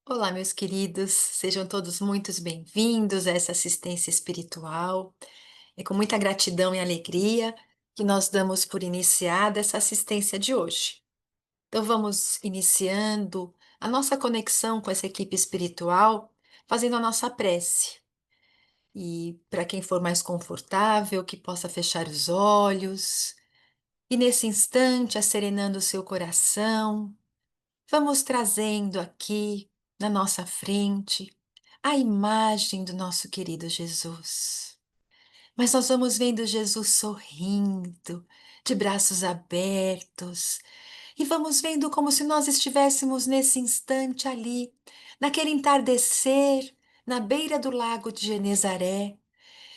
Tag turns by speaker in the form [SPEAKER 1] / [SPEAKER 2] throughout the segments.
[SPEAKER 1] Olá, meus queridos, sejam todos muito bem-vindos a essa assistência espiritual. É com muita gratidão e alegria que nós damos por iniciada essa assistência de hoje. Então, vamos iniciando a nossa conexão com essa equipe espiritual, fazendo a nossa prece. E para quem for mais confortável, que possa fechar os olhos, e nesse instante, acerenando o seu coração. Vamos trazendo aqui na nossa frente a imagem do nosso querido Jesus. Mas nós vamos vendo Jesus sorrindo, de braços abertos, e vamos vendo como se nós estivéssemos nesse instante ali, naquele entardecer, na beira do lago de Genezaré,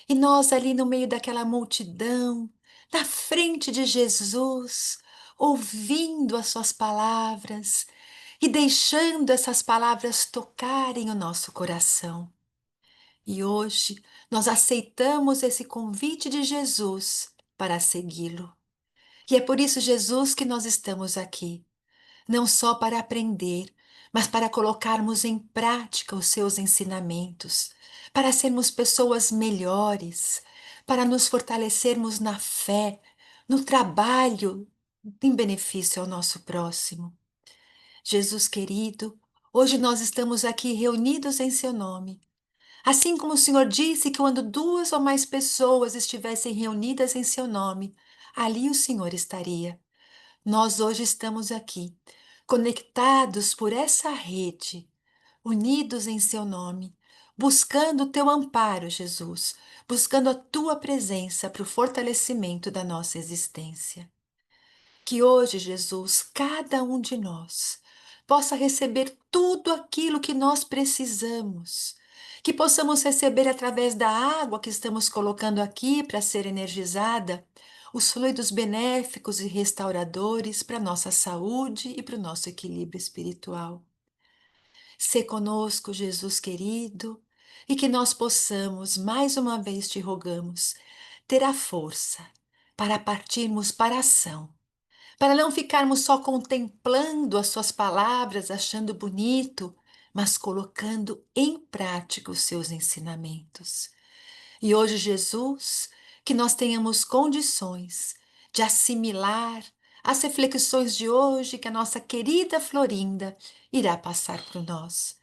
[SPEAKER 1] e nós ali no meio daquela multidão, na frente de Jesus, ouvindo as suas palavras e deixando essas palavras tocarem o nosso coração. E hoje nós aceitamos esse convite de Jesus para segui-lo. E é por isso, Jesus, que nós estamos aqui, não só para aprender, mas para colocarmos em prática os seus ensinamentos, para sermos pessoas melhores, para nos fortalecermos na fé, no trabalho, em benefício ao nosso próximo. Jesus querido, hoje nós estamos aqui reunidos em seu nome. Assim como o Senhor disse que quando duas ou mais pessoas estivessem reunidas em seu nome, ali o Senhor estaria. Nós hoje estamos aqui, conectados por essa rede, unidos em seu nome, buscando o teu amparo, Jesus, buscando a tua presença para o fortalecimento da nossa existência. Que hoje, Jesus, cada um de nós possa receber tudo aquilo que nós precisamos, que possamos receber através da água que estamos colocando aqui para ser energizada, os fluidos benéficos e restauradores para a nossa saúde e para o nosso equilíbrio espiritual. Sê conosco, Jesus querido, e que nós possamos, mais uma vez te rogamos, ter a força para partirmos para a ação, para não ficarmos só contemplando as suas palavras, achando bonito, mas colocando em prática os seus ensinamentos. E hoje, Jesus, que nós tenhamos condições de assimilar as reflexões de hoje que a nossa querida Florinda irá passar para nós.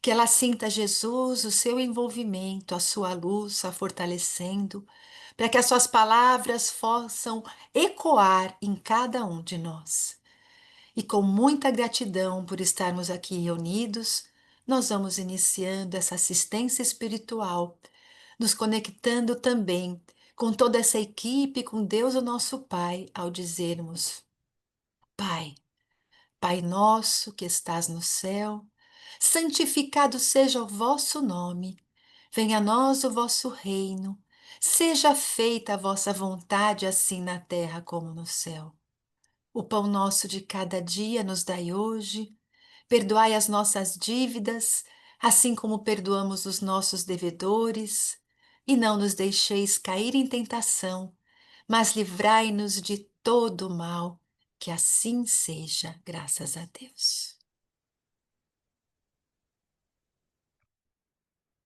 [SPEAKER 1] Que ela sinta, Jesus, o seu envolvimento, a sua luz a fortalecendo, para que as suas palavras possam ecoar em cada um de nós. E com muita gratidão por estarmos aqui reunidos, nós vamos iniciando essa assistência espiritual, nos conectando também com toda essa equipe, com Deus, o nosso Pai, ao dizermos: Pai, Pai nosso que estás no céu, santificado seja o vosso nome. Venha a nós o vosso reino. Seja feita a vossa vontade, assim na terra como no céu. O pão nosso de cada dia nos dai hoje. Perdoai as nossas dívidas, assim como perdoamos os nossos devedores. E não nos deixeis cair em tentação, mas livrai-nos de todo o mal. Que assim seja, graças a Deus.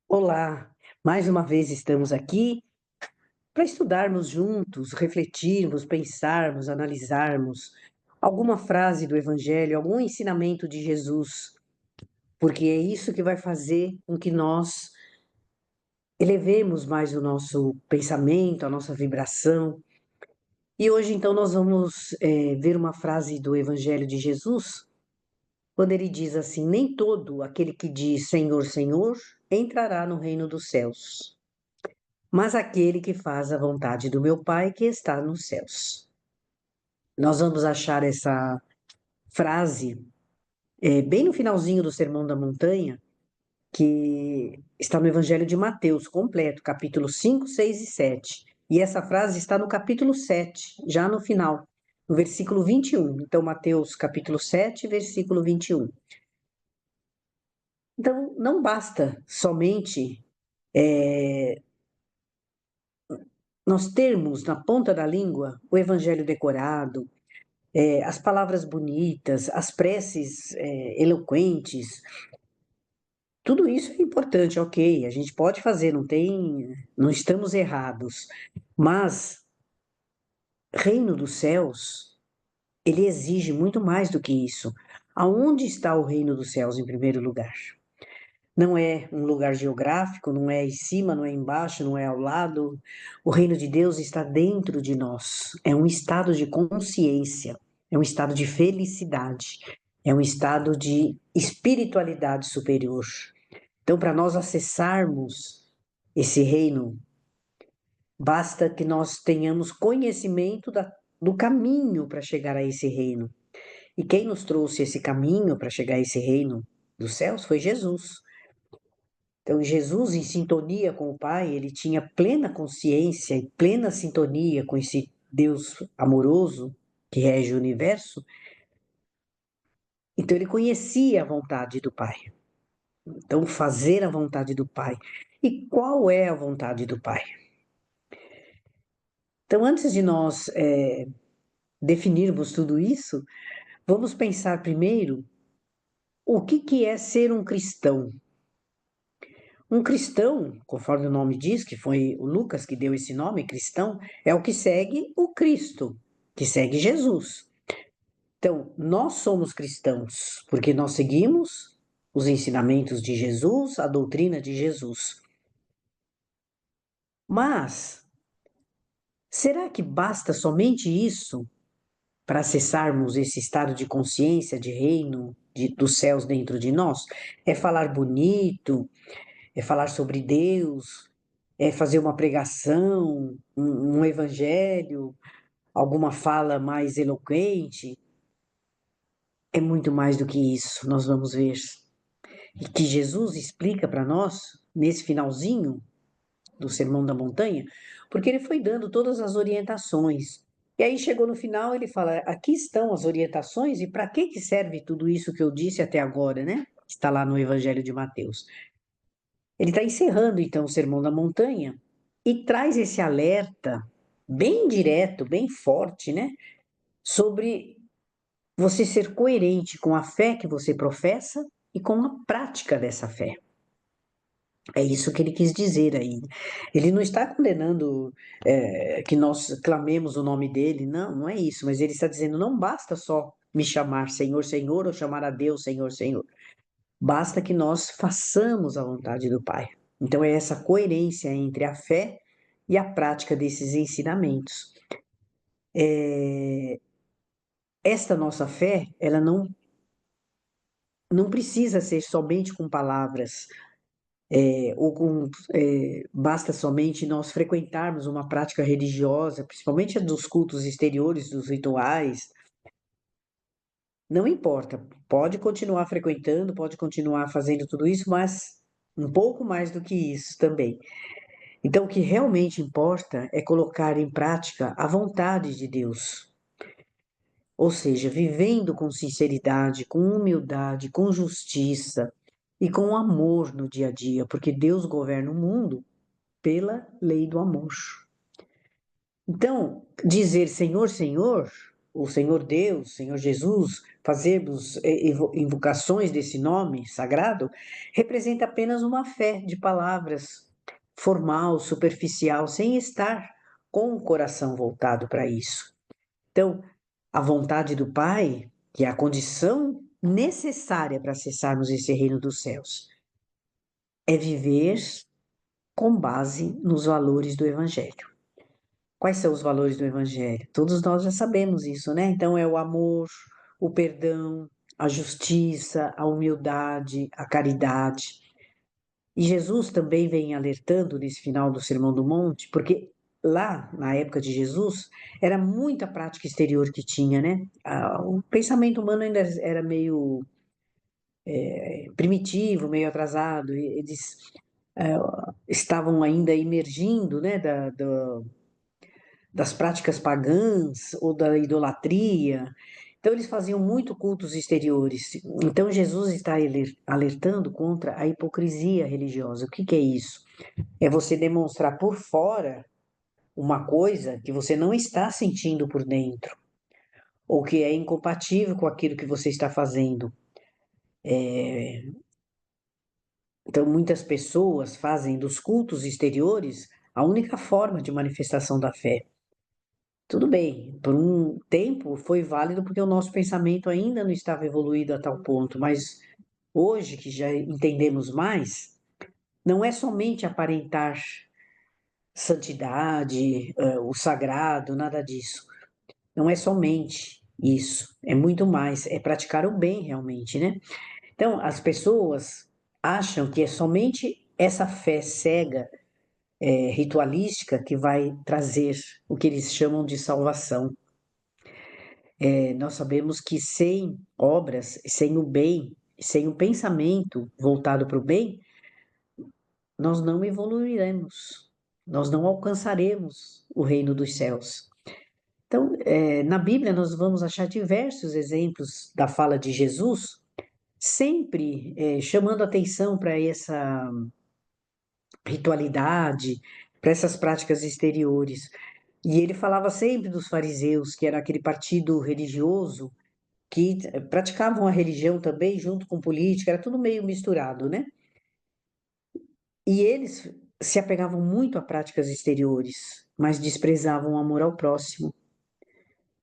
[SPEAKER 2] Olá, mais uma vez estamos aqui para estudarmos juntos, refletirmos, pensarmos, analisarmos alguma frase do Evangelho, algum ensinamento de Jesus, porque é isso que vai fazer com que nós elevemos mais o nosso pensamento, a nossa vibração. E hoje, então, nós vamos ver uma frase do Evangelho de Jesus, quando ele diz assim: Nem todo aquele que diz Senhor, Senhor entrará no reino dos céus, mas aquele que faz a vontade do meu Pai que está nos céus. Nós vamos achar essa frase bem no finalzinho do Sermão da Montanha, que está no Evangelho de Mateus, completo, capítulo 5, 6 e 7. E essa frase está no capítulo 7, já no final, no versículo 21. Então, Mateus, capítulo 7, versículo 21. Então, não basta somente nós termos na ponta da língua o Evangelho decorado, as palavras bonitas, as preces eloquentes, Tudo isso é importante, ok, a gente pode fazer, não estamos errados, mas reino dos céus, ele exige muito mais do que isso. Aonde está o reino dos céus em primeiro lugar? Não é um lugar geográfico, não é em cima, não é embaixo, não é ao lado. O reino de Deus está dentro de nós. É um estado de consciência, é um estado de felicidade, é um estado de espiritualidade superior. Então, para nós acessarmos esse reino, basta que nós tenhamos conhecimento do caminho para chegar a esse reino. E quem nos trouxe esse caminho para chegar a esse reino dos céus foi Jesus. Então, Jesus, em sintonia com o Pai, ele tinha plena consciência e plena sintonia com esse Deus amoroso que rege o universo. Então, ele conhecia a vontade do Pai. Então, fazer a vontade do Pai. E qual é a vontade do Pai? Então, antes de nós definirmos tudo isso, vamos pensar primeiro o que é ser um cristão. Um cristão, conforme o nome diz, que foi o Lucas que deu esse nome, cristão, é o que segue o Cristo, que segue Jesus. Então, nós somos cristãos porque nós seguimos os ensinamentos de Jesus, a doutrina de Jesus. Mas, será que basta somente isso para acessarmos esse estado de consciência, de reino dos céus dentro de nós? É falar bonito, é falar sobre Deus, é fazer uma pregação, um evangelho, alguma fala mais eloquente. É muito mais do que isso, nós vamos ver. E que Jesus explica para nós, nesse finalzinho do Sermão da Montanha, porque ele foi dando todas as orientações. E aí chegou no final, ele fala: aqui estão as orientações, e para que serve tudo isso que eu disse até agora, né? Está lá no Evangelho de Mateus. Ele está encerrando então o Sermão da Montanha e traz esse alerta bem direto, bem forte, né? Sobre você ser coerente com a fé que você professa e com a prática dessa fé. É isso que ele quis dizer aí. Ele não está condenando que nós clamemos o nome dele, não, não é isso, mas ele está dizendo: não basta só me chamar Senhor, Senhor, ou chamar a Deus Senhor, Senhor. Basta que nós façamos a vontade do Pai. Então, é essa coerência entre a fé e a prática desses ensinamentos. Esta nossa fé, ela não precisa ser somente com palavras, basta somente nós frequentarmos uma prática religiosa, principalmente a dos cultos exteriores, dos rituais. Não importa, pode continuar frequentando, pode continuar fazendo tudo isso, mas um pouco mais do que isso também. Então, o que realmente importa é colocar em prática a vontade de Deus, ou seja, vivendo com sinceridade, com humildade, com justiça e com amor no dia a dia, porque Deus governa o mundo pela lei do amor. Então, dizer Senhor, Senhor, ou Senhor Deus, Senhor Jesus, fazermos invocações desse nome sagrado, representa apenas uma fé de palavras, formal, superficial, sem estar com o coração voltado para isso. Então, a vontade do Pai, que é a condição necessária para acessarmos esse reino dos céus, é viver com base nos valores do Evangelho. Quais são os valores do Evangelho? Todos nós já sabemos isso, né? Então, é o amor, o perdão, a justiça, a humildade, a caridade. E Jesus também vem alertando nesse final do Sermão do Monte, porque lá, na época de Jesus, era muita prática exterior que tinha, né? O pensamento humano ainda era meio primitivo, meio atrasado. Eles estavam ainda emergindo, né, das práticas pagãs ou da idolatria. Então, eles faziam muito cultos exteriores. Então, Jesus está alertando contra a hipocrisia religiosa. O que que é isso? É você demonstrar por fora uma coisa que você não está sentindo por dentro, ou que é incompatível com aquilo que você está fazendo. Então, muitas pessoas fazem dos cultos exteriores a única forma de manifestação da fé. Tudo bem, por um tempo foi válido porque o nosso pensamento ainda não estava evoluído a tal ponto, mas hoje que já entendemos mais, não é somente aparentar santidade, o sagrado, nada disso. Não é somente isso, é muito mais, é praticar o bem realmente, né? Então, as pessoas acham que é somente essa fé cega, ritualística, que vai trazer o que eles chamam de salvação. Nós sabemos que sem obras, sem o bem, sem o pensamento voltado para o bem, nós não evoluiremos, nós não alcançaremos o reino dos céus. Então, na Bíblia, nós vamos achar diversos exemplos da fala de Jesus, sempre chamando atenção para essa ritualidade, para essas práticas exteriores. E ele falava sempre dos fariseus, que era aquele partido religioso que praticavam a religião também junto com política, era tudo meio misturado, né? E eles se apegavam muito a práticas exteriores, mas desprezavam o amor ao próximo.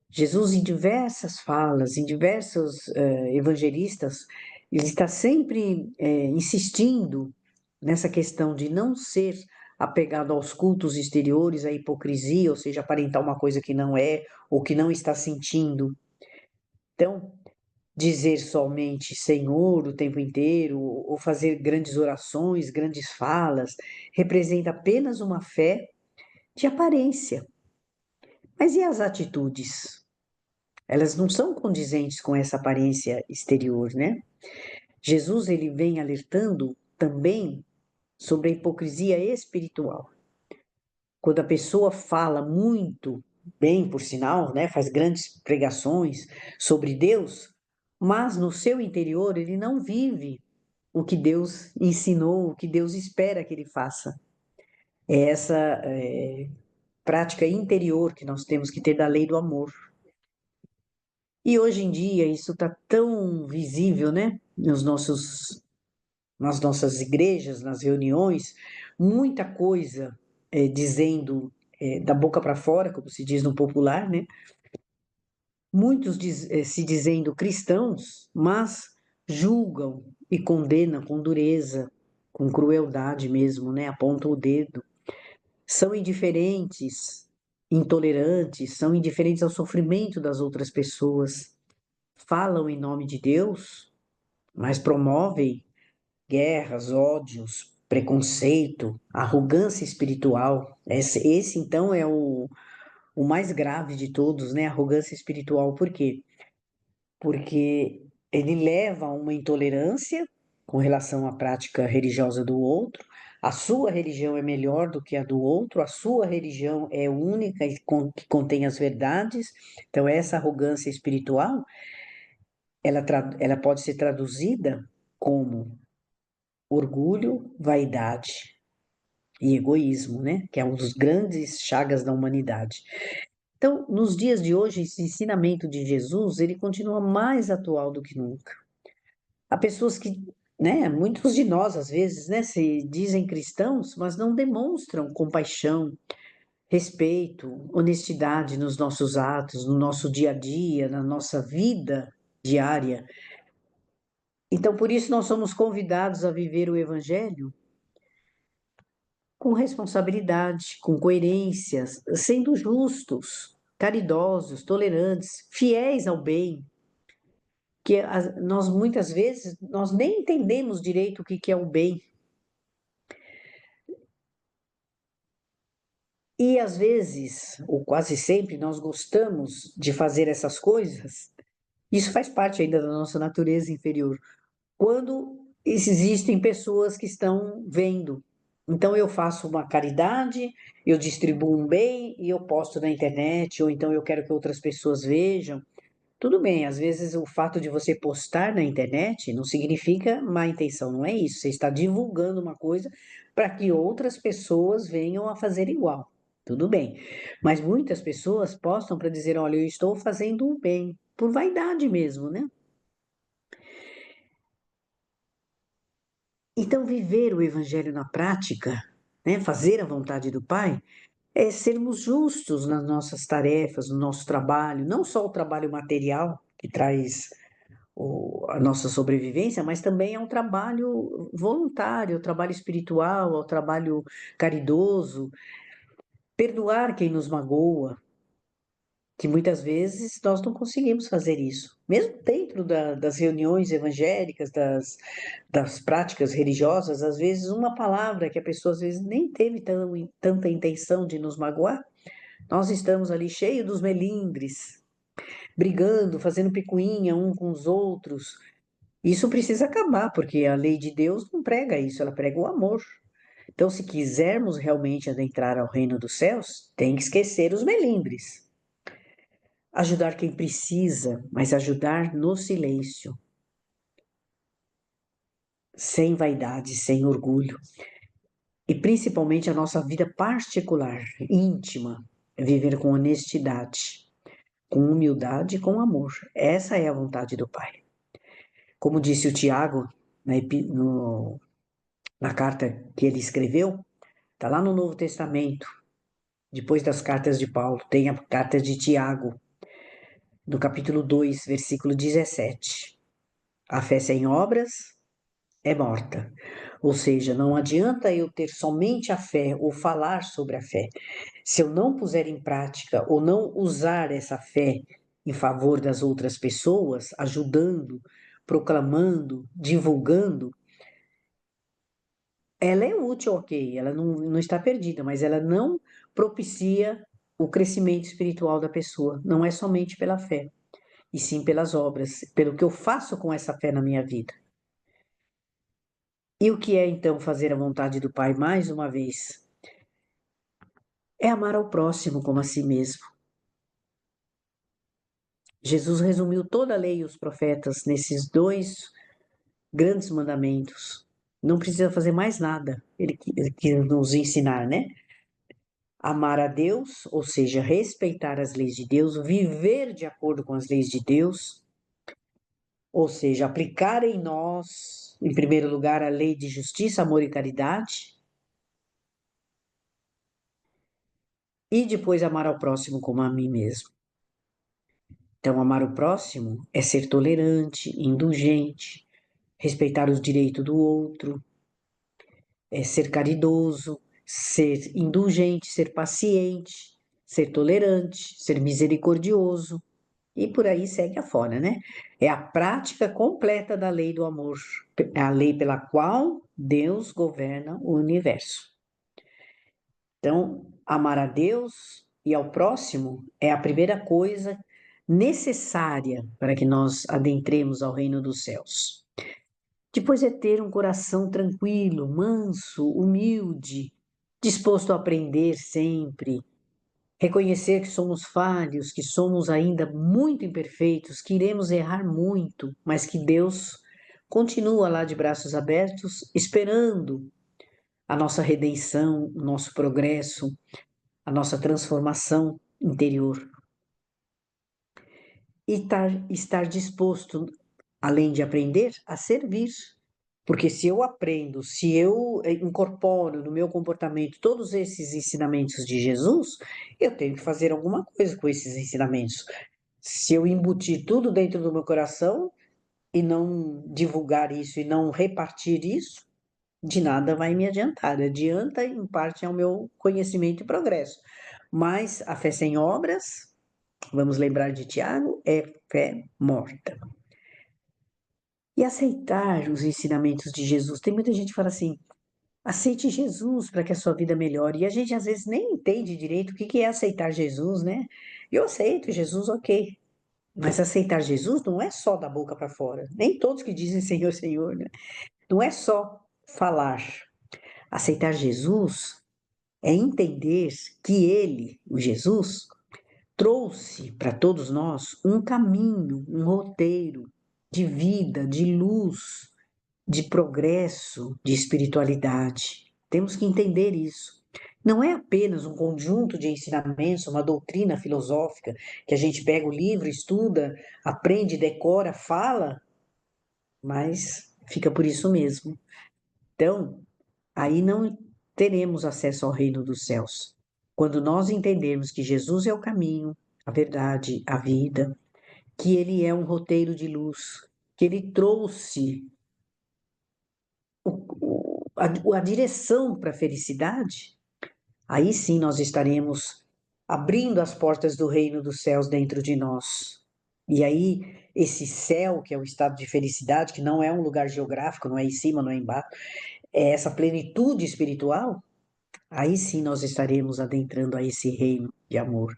[SPEAKER 2] Jesus, em diversas falas, em diversos evangelistas, ele está sempre insistindo nessa questão de não ser apegado aos cultos exteriores, à hipocrisia, ou seja, aparentar uma coisa que não é, ou que não está sentindo. Então, dizer somente Senhor o tempo inteiro, ou fazer grandes orações, grandes falas, representa apenas uma fé de aparência. Mas e as atitudes? Elas não são condizentes com essa aparência exterior, né? Jesus ele vem alertando também sobre a hipocrisia espiritual. Quando a pessoa fala muito bem, por sinal, né, faz grandes pregações sobre Deus, mas no seu interior ele não vive o que Deus ensinou, o que Deus espera que ele faça. É essa prática interior que nós temos que ter da lei do amor. E hoje em dia isso está tão visível, né? Nas nossas igrejas, nas reuniões, muita coisa dizendo da boca para fora, como se diz no popular, né? Muitos se dizendo cristãos, mas julgam e condenam com dureza, com crueldade mesmo, né? Apontam o dedo. São indiferentes, intolerantes, são indiferentes ao sofrimento das outras pessoas. Falam em nome de Deus, mas promovem guerras, ódios, preconceito, arrogância espiritual. Esse então, é o mais grave de todos, né? Arrogância espiritual. Por quê? Porque ele leva a uma intolerância com relação à prática religiosa do outro. A sua religião é melhor do que a do outro, a sua religião é única e que contém as verdades. Então, essa arrogância espiritual, ela pode ser traduzida como orgulho, vaidade e egoísmo, né? Que é um dos grandes chagas da humanidade. Então, nos dias de hoje, esse ensinamento de Jesus, ele continua mais atual do que nunca. Há pessoas que, né, muitos de nós, às vezes, né, se dizem cristãos, mas não demonstram compaixão, respeito, honestidade nos nossos atos, no nosso dia a dia, na nossa vida diária. Então, por isso, nós somos convidados a viver o Evangelho com responsabilidade, com coerência, sendo justos, caridosos, tolerantes, fiéis ao bem, que nós muitas vezes nós nem entendemos direito o que que é o bem. E às vezes, ou quase sempre, nós gostamos de fazer essas coisas. Isso faz parte ainda da nossa natureza inferior. Quando existem pessoas que estão vendo. Então eu faço uma caridade, eu distribuo um bem e eu posto na internet, ou então eu quero que outras pessoas vejam. Tudo bem, às vezes o fato de você postar na internet não significa má intenção, não é isso. Você está divulgando uma coisa para que outras pessoas venham a fazer igual. Tudo bem. Mas muitas pessoas postam para dizer, olha, eu estou fazendo o bem, por vaidade mesmo, né? Então, viver o Evangelho na prática, né, fazer a vontade do Pai, é sermos justos nas nossas tarefas, no nosso trabalho, não só o trabalho material, que traz a nossa sobrevivência, mas também é um trabalho voluntário, o trabalho espiritual, o trabalho caridoso, perdoar quem nos magoa, que muitas vezes nós não conseguimos fazer isso. Mesmo dentro das reuniões evangélicas, das práticas religiosas, às vezes uma palavra que a pessoa às vezes nem teve tanta intenção de nos magoar, nós estamos ali cheios dos melindres, brigando, fazendo picuinha um com os outros. Isso precisa acabar, porque a lei de Deus não prega isso, ela prega o amor. Então, se quisermos realmente adentrar ao reino dos céus, tem que esquecer os melindres. Ajudar quem precisa, mas ajudar no silêncio, sem vaidade, sem orgulho. E principalmente a nossa vida particular, íntima, é viver com honestidade, com humildade e com amor. Essa é a vontade do Pai. Como disse o Tiago na carta que ele escreveu, está lá no Novo Testamento, depois das cartas de Paulo, tem a carta de Tiago, no capítulo 2, versículo 17. A fé sem obras é morta. Ou seja, não adianta eu ter somente a fé ou falar sobre a fé. Se eu não puser em prática ou não usar essa fé em favor das outras pessoas, ajudando, proclamando, divulgando, ela é útil, ok, ela não está perdida, mas ela não propicia o crescimento espiritual da pessoa. Não é somente pela fé, e sim pelas obras, pelo que eu faço com essa fé na minha vida. E o que é então fazer a vontade do Pai mais uma vez? É amar ao próximo como a si mesmo. Jesus resumiu toda a lei e os profetas nesses dois grandes mandamentos. Não precisa fazer mais nada. Ele quis nos ensinar, né? Amar a Deus, ou seja, respeitar as leis de Deus, viver de acordo com as leis de Deus, ou seja, aplicar em nós, em primeiro lugar, a lei de justiça, amor e caridade, e depois amar ao próximo como a mim mesmo. Então, amar o próximo é ser tolerante, indulgente, respeitar os direitos do outro, é ser caridoso, ser indulgente, ser paciente, ser tolerante, ser misericordioso. E por aí segue afora, né? É a prática completa da lei do amor, a lei pela qual Deus governa o universo. Então, amar a Deus e ao próximo é a primeira coisa necessária para que nós adentremos ao reino dos céus. Depois é ter um coração tranquilo, manso, humilde, disposto a aprender sempre, reconhecer que somos falhos, que somos ainda muito imperfeitos, que iremos errar muito, mas que Deus continua lá de braços abertos, esperando a nossa redenção, o nosso progresso, a nossa transformação interior. E estar disposto, além de aprender, a servir. Porque se eu aprendo, se eu incorporo no meu comportamento todos esses ensinamentos de Jesus, eu tenho que fazer alguma coisa com esses ensinamentos. Se eu embutir tudo dentro do meu coração e não divulgar isso e não repartir isso, de nada vai me adiantar. Adianta, em parte, ao meu conhecimento e progresso. Mas a fé sem obras, vamos lembrar de Tiago, é fé morta. E aceitar os ensinamentos de Jesus. Tem muita gente que fala assim: aceite Jesus para que a sua vida melhore. E a gente às vezes nem entende direito o que que é aceitar Jesus, né? Eu aceito Jesus, ok. Mas aceitar Jesus não é só da boca para fora. Nem todos que dizem Senhor, Senhor, né? Não é só falar. Aceitar Jesus é entender que Ele, o Jesus, trouxe para todos nós um caminho, um roteiro de vida, de luz, de progresso, de espiritualidade. Temos que entender isso. Não é apenas um conjunto de ensinamentos, uma doutrina filosófica que a gente pega o livro, estuda, aprende, decora, fala, mas fica por isso mesmo. Então, aí não teremos acesso ao reino dos céus. Quando nós entendermos que Jesus é o caminho, a verdade, a vida, que ele é um roteiro de luz, que ele trouxe a direção para a felicidade, aí sim nós estaremos abrindo as portas do reino dos céus dentro de nós. E aí, esse céu, que é o estado de felicidade, que não é um lugar geográfico, não é em cima, não é embaixo, é essa plenitude espiritual, aí sim nós estaremos adentrando a esse reino de amor.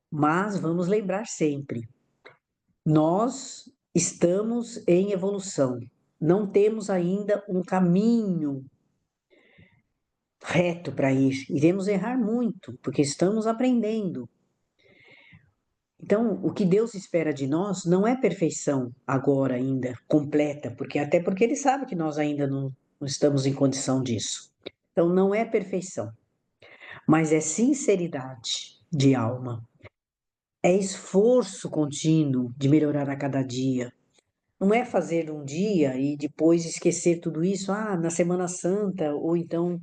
[SPEAKER 2] Mas vamos lembrar sempre, nós estamos em evolução, não temos ainda um caminho reto para ir. Iremos errar muito, porque estamos aprendendo. Então, o que Deus espera de nós não é perfeição agora ainda, completa, porque Ele sabe que nós ainda não estamos em condição disso. Então, não é perfeição, mas é sinceridade de alma, é esforço contínuo de melhorar a cada dia. Não é fazer um dia e depois esquecer tudo isso, na Semana Santa, ou então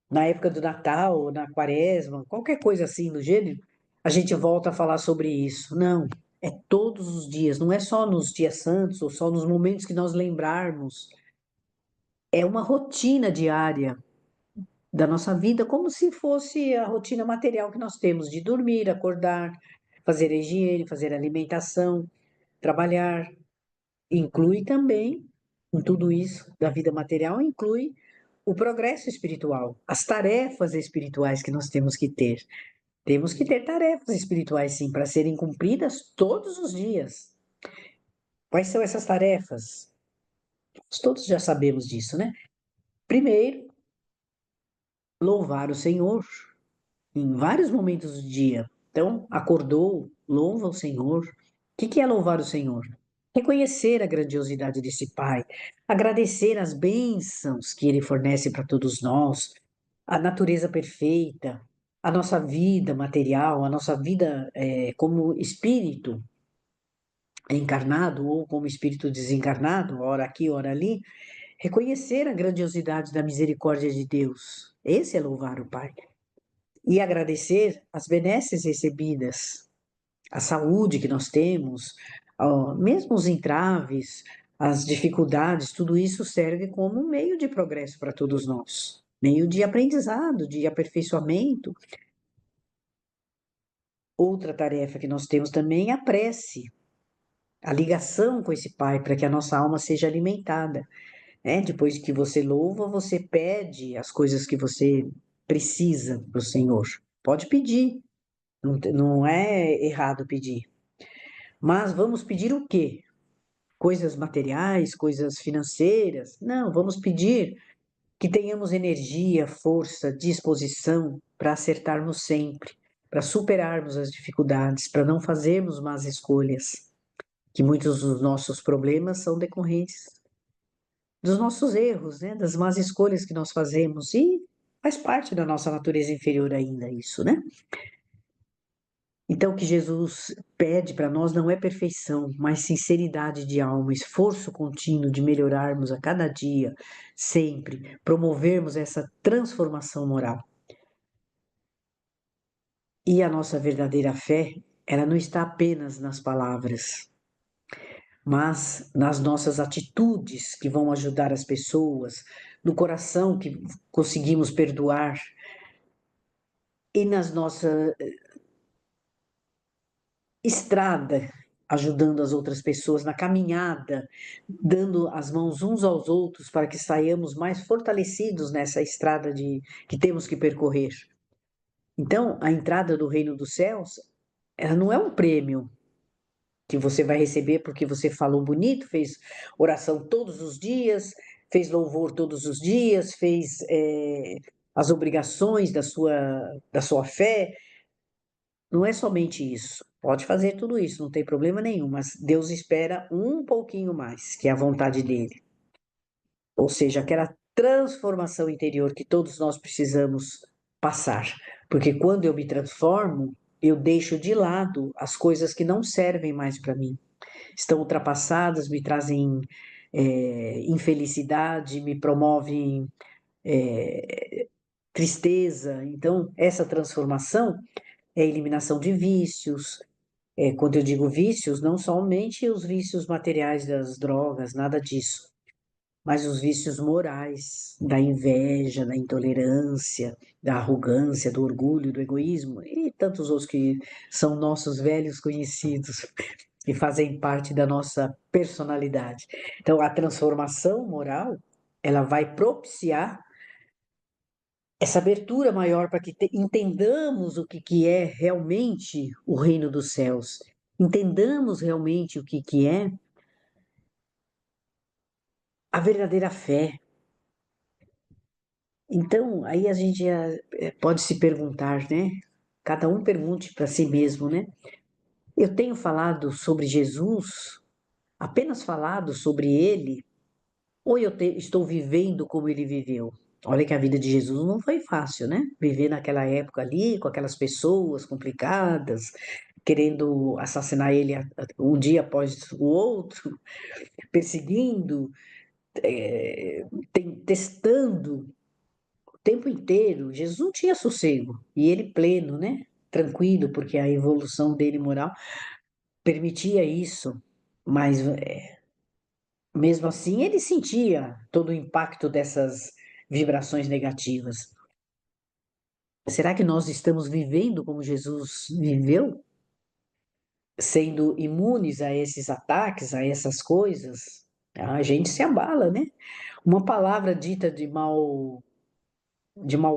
[SPEAKER 2] na época do Natal, na Quaresma, qualquer coisa assim do gênero, a gente volta a falar sobre isso. Não, é todos os dias, não é só nos dias santos ou só nos momentos que nós lembrarmos. É uma rotina diária da nossa vida, como se fosse a rotina material que nós temos de dormir, acordar, fazer a higiene, fazer a alimentação, trabalhar. Inclui também, em tudo isso da vida material, inclui o progresso espiritual, as tarefas espirituais que nós temos que ter. Temos que ter tarefas espirituais, sim, para serem cumpridas todos os dias. Quais são essas tarefas? Todos já sabemos disso, né? Primeiro, louvar o Senhor em vários momentos do dia. Então, acordou, louva o Senhor. O que é louvar o Senhor? Reconhecer a grandiosidade desse Pai, agradecer as bênçãos que Ele fornece para todos nós, a natureza perfeita, a nossa vida material, a nossa vida como espírito encarnado ou como espírito desencarnado, ora aqui, ora ali, reconhecer a grandiosidade da misericórdia de Deus. Esse é louvar o Pai. E agradecer as benesses recebidas, a saúde que nós temos, mesmo os entraves, as dificuldades, tudo isso serve como um meio de progresso para todos nós, meio de aprendizado, de aperfeiçoamento. Outra tarefa que nós temos também é a prece, a ligação com esse Pai, para que a nossa alma seja alimentada, né? Depois que você louva, você pede as coisas que você precisa para o Senhor. Pode pedir, não é errado pedir. Mas vamos pedir o quê? Coisas materiais, coisas financeiras? Não, vamos pedir que tenhamos energia, força, disposição para acertarmos sempre, para superarmos as dificuldades, para não fazermos más escolhas, que muitos dos nossos problemas são decorrentes dos nossos erros, né? Das más escolhas que nós fazemos e faz parte da nossa natureza inferior ainda isso, né? Então, o que Jesus pede para nós não é perfeição, mas sinceridade de alma, esforço contínuo de melhorarmos a cada dia, sempre, promovermos essa transformação moral. E a nossa verdadeira fé, ela não está apenas nas palavras, mas nas nossas atitudes que vão ajudar as pessoas, no coração que conseguimos perdoar e nas nossa estrada, ajudando as outras pessoas na caminhada, dando as mãos uns aos outros para que saiamos mais fortalecidos nessa estrada que temos que percorrer. Então, a entrada do reino dos céus, ela não é um prêmio que você vai receber porque você falou bonito, fez oração todos os dias, fez louvor todos os dias, fez as obrigações da sua fé. Não é somente isso. Pode fazer tudo isso, não tem problema nenhum, mas Deus espera um pouquinho mais, que é a vontade dele. Ou seja, aquela transformação interior que todos nós precisamos passar. Porque quando eu me transformo, eu deixo de lado as coisas que não servem mais para mim. Estão ultrapassadas, me trazem infelicidade, me promove tristeza. Então, essa transformação é a eliminação de vícios. Quando eu digo vícios, não somente os vícios materiais das drogas, nada disso, mas os vícios morais, da inveja, da intolerância, da arrogância, do orgulho, do egoísmo e tantos outros que são nossos velhos conhecidos e fazem parte da nossa personalidade. Então, a transformação moral, ela vai propiciar essa abertura maior para que entendamos o que é realmente o reino dos céus, entendamos realmente o que é a verdadeira fé. Então, aí a gente pode se perguntar, né? Cada um pergunte para si mesmo, né? Eu tenho falado sobre Jesus, apenas falado sobre ele, ou estou vivendo como ele viveu? Olha que a vida de Jesus não foi fácil, né? Viver naquela época ali, com aquelas pessoas complicadas, querendo assassinar ele um dia após o outro, perseguindo, testando o tempo inteiro. Jesus não tinha sossego, e ele pleno, né? Tranquilo, porque a evolução dele moral permitia isso, mas mesmo assim ele sentia todo o impacto dessas vibrações negativas. Será que nós estamos vivendo como Jesus viveu? Sendo imunes a esses ataques, a essas coisas? A gente se abala, né? Uma palavra dita de mau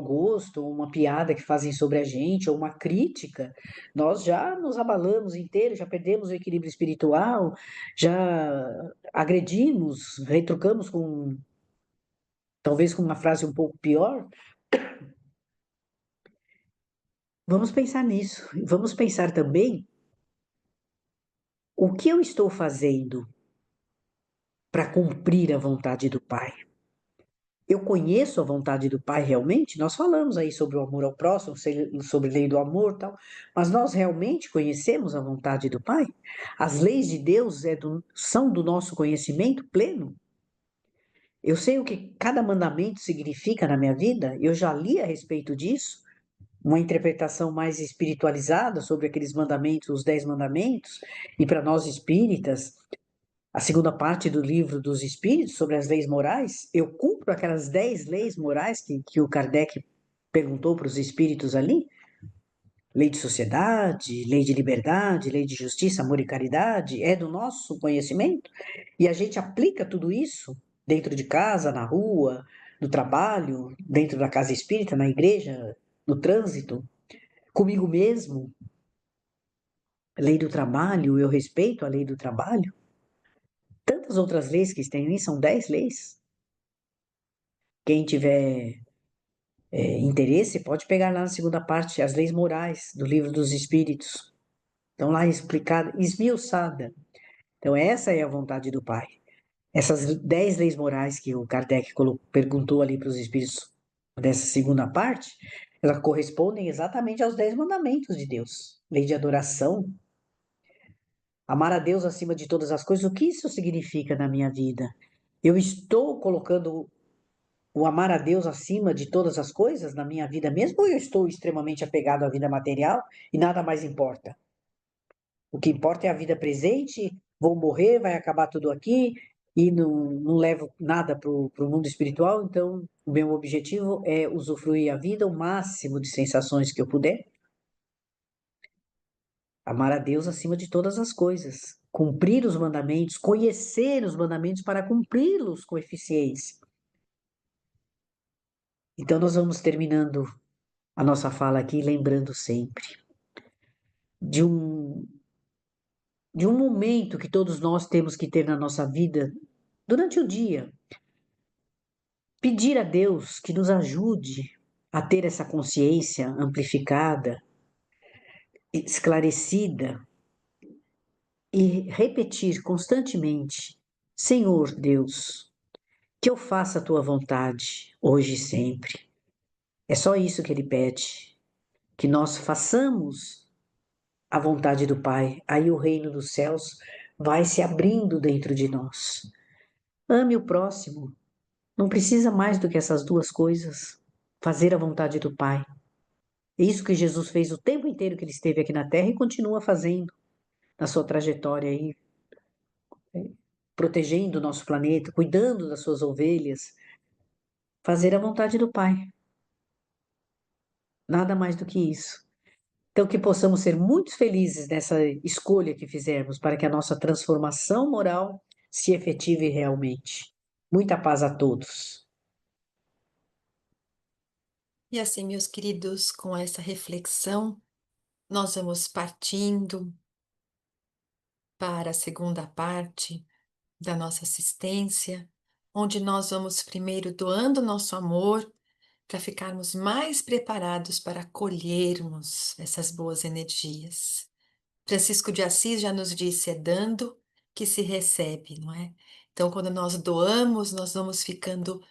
[SPEAKER 2] gosto, uma piada que fazem sobre a gente, ou uma crítica, nós já nos abalamos inteiro, já perdemos o equilíbrio espiritual, já agredimos, retrucamos com talvez com uma frase um pouco pior. Vamos pensar nisso. Vamos pensar também o que eu estou fazendo para cumprir a vontade do Pai. Eu conheço a vontade do Pai realmente? Nós falamos aí sobre o amor ao próximo, sobre lei do amor e tal, mas nós realmente conhecemos a vontade do Pai? As leis de Deus são do nosso conhecimento pleno? Eu sei o que cada mandamento significa na minha vida? Eu já li a respeito disso? Uma interpretação mais espiritualizada sobre aqueles mandamentos, os 10 mandamentos, e para nós espíritas, a segunda parte do livro dos espíritos sobre as leis morais, eu cumpro aquelas 10 leis morais que o Kardec perguntou para os espíritos ali? Lei de sociedade, lei de liberdade, lei de justiça, amor e caridade, é do nosso conhecimento? E a gente aplica tudo isso dentro de casa, na rua, no trabalho, dentro da casa espírita, na igreja, no trânsito, comigo mesmo? Lei do trabalho, eu respeito a lei do trabalho? Tantas outras leis que tem aí, são 10 leis. Quem tiver interesse, pode pegar lá na segunda parte, as leis morais do Livro dos Espíritos. Estão lá explicadas, esmiuçada. Então, essa é a vontade do Pai. Essas 10 leis morais que o Kardec perguntou ali para os espíritos dessa segunda parte, elas correspondem exatamente aos 10 mandamentos de Deus. Lei de adoração, amar a Deus acima de todas as coisas. O que isso significa na minha vida? Eu estou colocando o amar a Deus acima de todas as coisas na minha vida mesmo, ou eu estou extremamente apegado à vida material e nada mais importa? O que importa é a vida presente, vou morrer, vai acabar tudo aqui e não levo nada para o mundo espiritual, então o meu objetivo é usufruir a vida, o máximo de sensações que eu puder, amar a Deus acima de todas as coisas, cumprir os mandamentos, conhecer os mandamentos para cumpri-los com eficiência. Então, nós vamos terminando a nossa fala aqui, lembrando sempre de um momento que todos nós temos que ter na nossa vida durante o dia. Pedir a Deus que nos ajude a ter essa consciência amplificada, esclarecida e repetir constantemente: Senhor Deus, que eu faça a tua vontade hoje e sempre. É só isso que ele pede, que nós façamos a vontade do Pai, aí o reino dos céus vai se abrindo dentro de nós. Ame o próximo. Não precisa mais do que essas duas coisas. Fazer a vontade do Pai. É isso que Jesus fez o tempo inteiro que ele esteve aqui na Terra e continua fazendo na sua trajetória aí, protegendo o nosso planeta, cuidando das suas ovelhas. Fazer a vontade do Pai. Nada mais do que isso. Então, que possamos ser muito felizes nessa escolha que fizermos para que a nossa transformação moral se efetive realmente. Muita paz a todos.
[SPEAKER 1] E assim, meus queridos, com essa reflexão, nós vamos partindo para a segunda parte da nossa assistência, onde nós vamos primeiro doando nosso amor para ficarmos mais preparados para acolhermos essas boas energias. Francisco de Assis já nos disse: é dando que se recebe, não é? Então, quando nós doamos, nós vamos ficando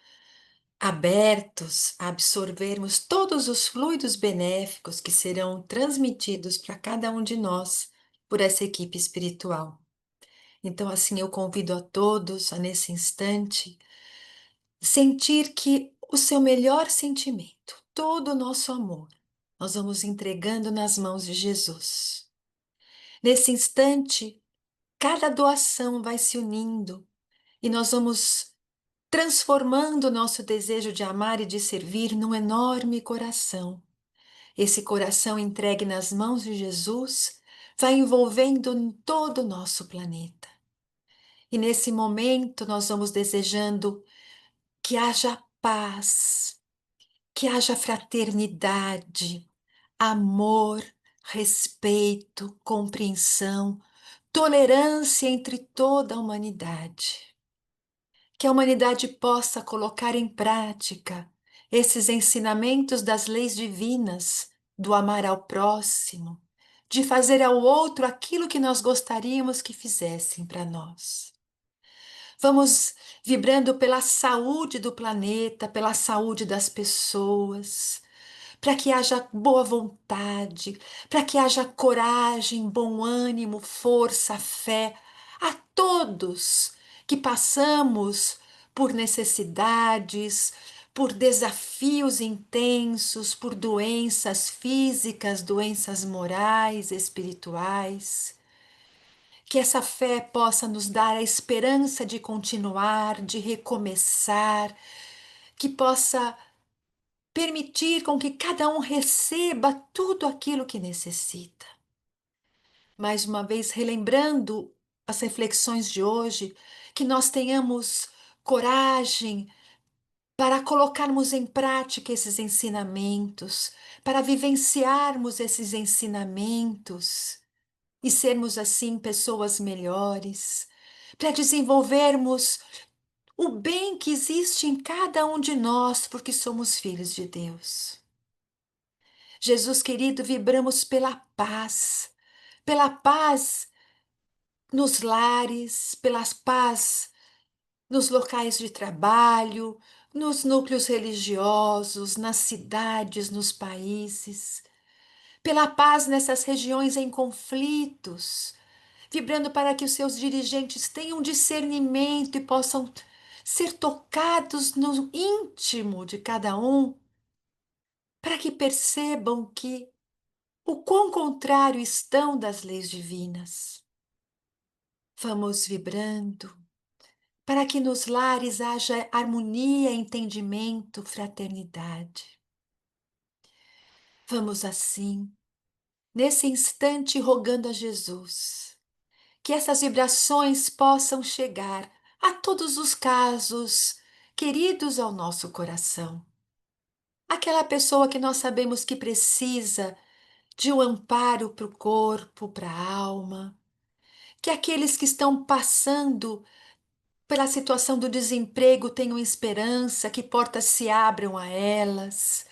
[SPEAKER 1] abertos a absorvermos todos os fluidos benéficos que serão transmitidos para cada um de nós por essa equipe espiritual. Então, assim, eu convido a todos a, nesse instante, sentir que o seu melhor sentimento, todo o nosso amor, nós vamos entregando nas mãos de Jesus. Nesse instante, cada doação vai se unindo e nós vamos transformando o nosso desejo de amar e de servir num enorme coração. Esse coração entregue nas mãos de Jesus vai envolvendo todo o nosso planeta. E nesse momento nós vamos desejando que haja paz, que haja fraternidade, amor, respeito, compreensão, tolerância entre toda a humanidade. Que a humanidade possa colocar em prática esses ensinamentos das leis divinas, do amar ao próximo, de fazer ao outro aquilo que nós gostaríamos que fizessem para nós. Vamos vibrando pela saúde do planeta, pela saúde das pessoas, para que haja boa vontade, para que haja coragem, bom ânimo, força, fé a todos que passamos por necessidades, por desafios intensos, por doenças físicas, doenças morais, espirituais. Que essa fé possa nos dar a esperança de continuar, de recomeçar, que possa permitir com que cada um receba tudo aquilo que necessita. Mais uma vez, relembrando as reflexões de hoje, que nós tenhamos coragem para colocarmos em prática esses ensinamentos, para vivenciarmos esses ensinamentos e sermos assim pessoas melhores, para desenvolvermos o bem que existe em cada um de nós, porque somos filhos de Deus. Jesus querido, vibramos pela paz nos lares, pela paz nos locais de trabalho, nos núcleos religiosos, nas cidades, nos países, pela paz nessas regiões em conflitos, vibrando para que os seus dirigentes tenham discernimento e possam ser tocados no íntimo de cada um, para que percebam que o quão contrário estão das leis divinas. Vamos vibrando para que nos lares haja harmonia, entendimento, fraternidade. Vamos assim, nesse instante, rogando a Jesus que essas vibrações possam chegar a todos os casos queridos ao nosso coração. Aquela pessoa que nós sabemos que precisa de um amparo para o corpo, para a alma, que aqueles que estão passando pela situação do desemprego tenham esperança, que portas se abram a elas,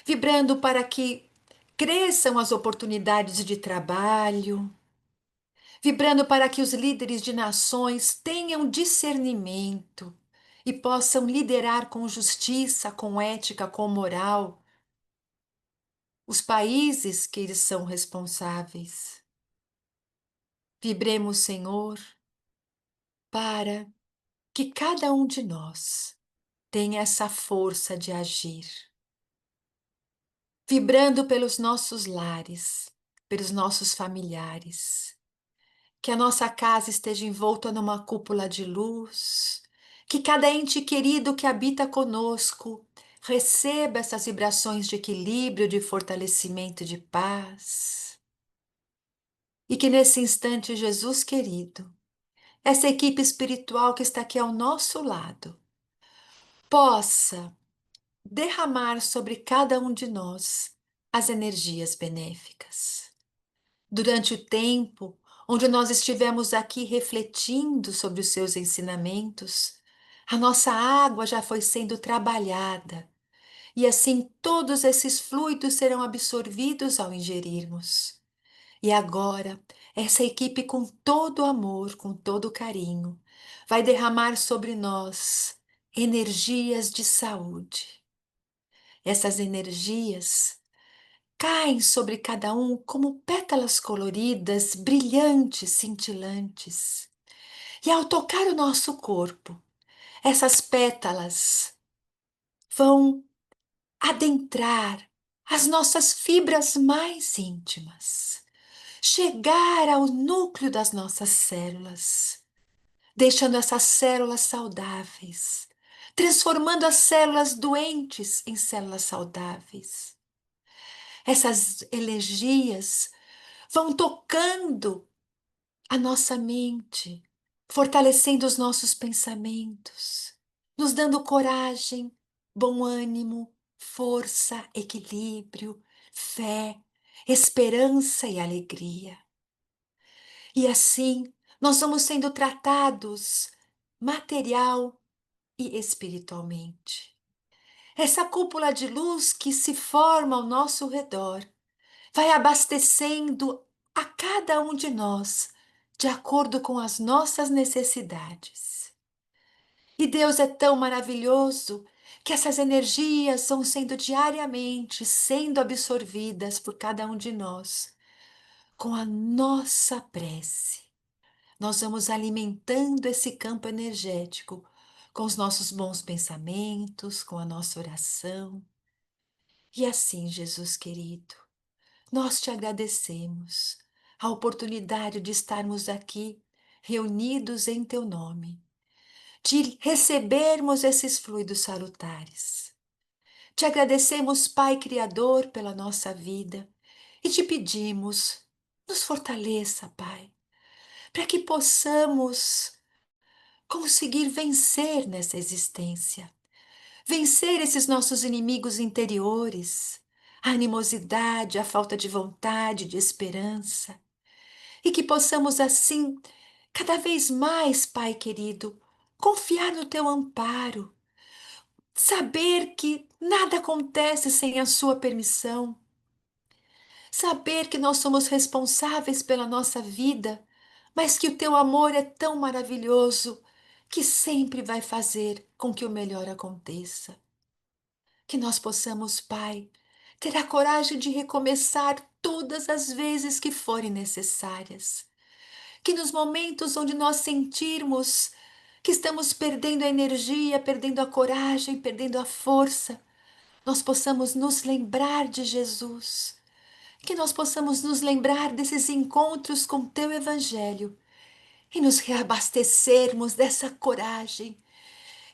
[SPEAKER 1] vibrando para que cresçam as oportunidades de trabalho, vibrando para que os líderes de nações tenham discernimento e possam liderar com justiça, com ética, com moral os países que eles são responsáveis. Vibremos, Senhor, para que cada um de nós tenha essa força de agir, vibrando pelos nossos lares, pelos nossos familiares. Que a nossa casa esteja envolta numa cúpula de luz, que cada ente querido que habita conosco receba essas vibrações de equilíbrio, de fortalecimento, de paz. E que nesse instante, Jesus querido, essa equipe espiritual que está aqui ao nosso lado, possa derramar sobre cada um de nós as energias benéficas. Durante o tempo onde nós estivemos aqui refletindo sobre os seus ensinamentos, a nossa água já foi sendo trabalhada e assim todos esses fluidos serão absorvidos ao ingerirmos. E agora, essa equipe, com todo amor, com todo carinho, vai derramar sobre nós energias de saúde. Essas energias caem sobre cada um como pétalas coloridas, brilhantes, cintilantes. E ao tocar o nosso corpo, essas pétalas vão adentrar as nossas fibras mais íntimas, chegar ao núcleo das nossas células, deixando essas células saudáveis, transformando as células doentes em células saudáveis. Essas energias vão tocando a nossa mente, fortalecendo os nossos pensamentos, nos dando coragem, bom ânimo, força, equilíbrio, fé, esperança e alegria. E assim nós vamos sendo tratados material e espiritualmente. Essa cúpula de luz que se forma ao nosso redor vai abastecendo a cada um de nós de acordo com as nossas necessidades. E Deus é tão maravilhoso que essas energias vão sendo diariamente sendo absorvidas por cada um de nós com a nossa prece. Nós vamos alimentando esse campo energético com os nossos bons pensamentos, com a nossa oração. E assim, Jesus querido, nós te agradecemos a oportunidade de estarmos aqui reunidos em teu nome, de recebermos esses fluidos salutares. Te agradecemos, Pai Criador, pela nossa vida e te pedimos, nos fortaleça, Pai, para que possamos conseguir vencer nessa existência, vencer esses nossos inimigos interiores, a animosidade, a falta de vontade, de esperança, e que possamos assim, cada vez mais, Pai querido, confiar no teu amparo, saber que nada acontece sem a sua permissão, saber que nós somos responsáveis pela nossa vida, mas que o teu amor é tão maravilhoso que sempre vai fazer com que o melhor aconteça. Que nós possamos, Pai, ter a coragem de recomeçar todas as vezes que forem necessárias. Que nos momentos onde nós sentirmos que estamos perdendo a energia, perdendo a coragem, perdendo a força, nós possamos nos lembrar de Jesus. Que nós possamos nos lembrar desses encontros com teu Evangelho e nos reabastecermos dessa coragem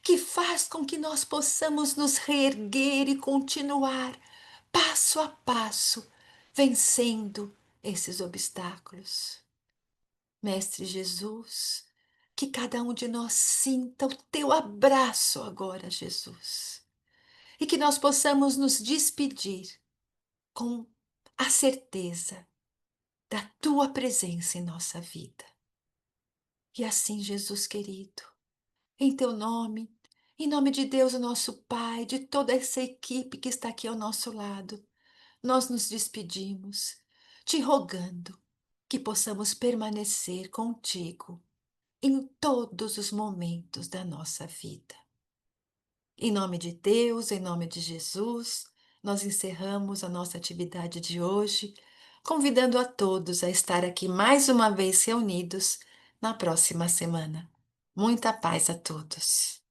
[SPEAKER 1] que faz com que nós possamos nos reerguer e continuar passo a passo, vencendo esses obstáculos. Mestre Jesus, que cada um de nós sinta o teu abraço agora, Jesus, e que nós possamos nos despedir com a certeza da tua presença em nossa vida. E assim, Jesus querido, em teu nome, em nome de Deus, o nosso Pai, de toda essa equipe que está aqui ao nosso lado, nós nos despedimos, te rogando que possamos permanecer contigo em todos os momentos da nossa vida. Em nome de Deus, em nome de Jesus, nós encerramos a nossa atividade de hoje, convidando a todos a estar aqui mais uma vez reunidos na próxima semana. Muita paz a todos.